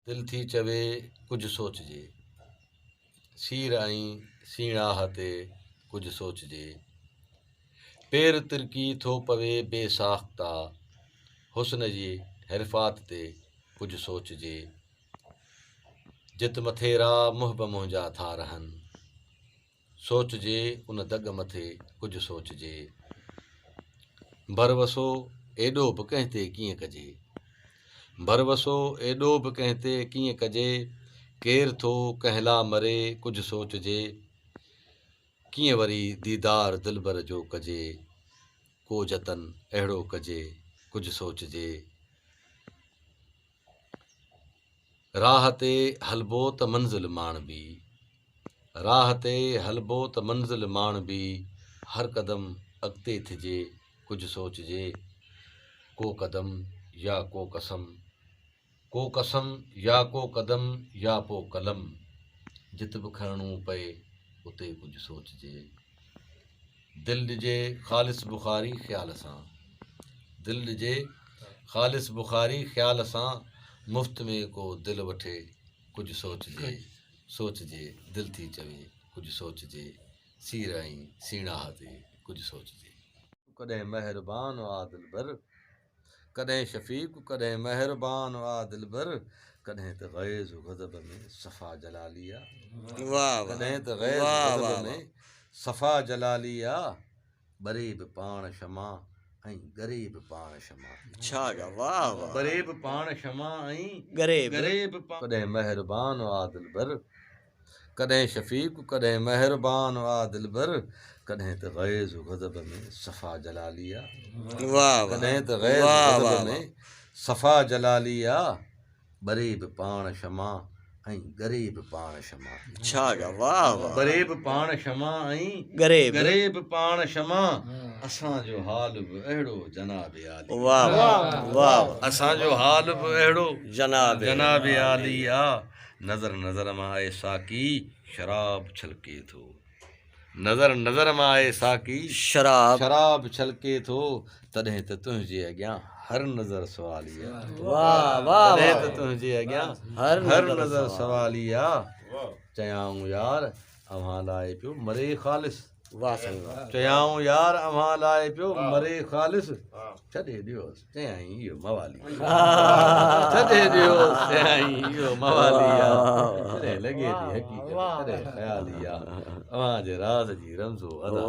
दिल थी चवे कुझु सोचजे, सीर ऐं सीणाह ते कुझु सोचजे, पेर तिरकी थो पवे बेसाख्ता, हुस्न जी हिरफ़ात ते कुझु सोचजे, जित मथेरा मुहिब मुंहिंजा था रहनि, सोचजे उन दग मथे कुझु सोचजे, भरवसो एॾो बि कंहिं ते कीअं कजे, भरवसो एॾो बि कंहिं ते कीअं कजे, केरु थो कंहिं लाइ मरे कुझु सोचजे, कीअं वरी दीदार दिलबर जो कजे, को जतन अहिड़ो कजे कुझु सोचजे, राह ते हलबो त मंज़िल माणबी, राह ते हलबो त मंज़िल माणबी, हर क़दम अॻिते थिजे कुझु सोचजे, को क़दम या को कसम, को कसम या को क़दम या पोइ कलम, जित बि खणणो पए उते कुझु सोचजे, दिलि ॾिजे ख़ालिस बुख़ारी ख़्याल सां, दिलि ॾिजे ख़ालिस बुख़ारी ख़्याल सां, मुफ़्त में को दिलि वठे कुझु सोचजे, सोचजे दिलि थी चवे कुझु सोचजे, सीर ऐं सीणाह ते कुझु सोचजे, कॾहिं महिरबान आ दिलबर, कॾहिं शफ़ीक़ कॾहिं महिरबान आ दिलबर, कॾहिं त ग़ैज़ ग़ज़ब में सफ़ा जलाली आ, कॾहिं त ग़ैज़ ग़ज़ब में सफ़ा जलाली आ, ॿरे बि पाण क्षमा ऐं ॻरे बि पाण क्षमा, ॿरे बि पाण क्षमा ऐं ॻरे बि कॾहिं महिरबान आ दिलबर, कॾहिं शफ़ीक़ कॾहिं महिरबान आ दिलबर, कॾहिं त ग़ैज़ ग़ज़ब में सफ़ा जलाली आ, कॾहिं त ग़ैज़ ग़ज़ब में सफ़ा जलाली आ, ॿरे बि पाण क्षमा ऐं ॻरे बि पाण क्षमा, ॿरे बि पाण क्षमा ऐं ॻरे बि पाण क्षमा, असांजो हाल बि अहिड़ो जनाबे आली, असांजो हाल बि अहिड़ो जनाबे आली आ, नज़र नज़र मां आहे साकी शराब छलके थो, नज़र नज़र मां आहे साकी शराब छलके थो, तॾहिं त तुंहिंजे अॻियां हर नज़र सवाली आ, तॾहिं त तुंहिंजे अॻियां हर नज़र सवाली आ, चयाऊं यार अव्हां लाइ पियो मरे ख़ालिस, चयाऊं यार अव्हां लाइ पियो मरे ख़ालिस, छॾे ॾियोसि चयाईं इहो मवाली, छॾे ॾियोसि चयाईं इहो मवाली आ, कॾहिं लॻे थी हक़ीक़त कॾहिं ख़याली आ, अव्हां जे राज़ जी रमज़ो अदा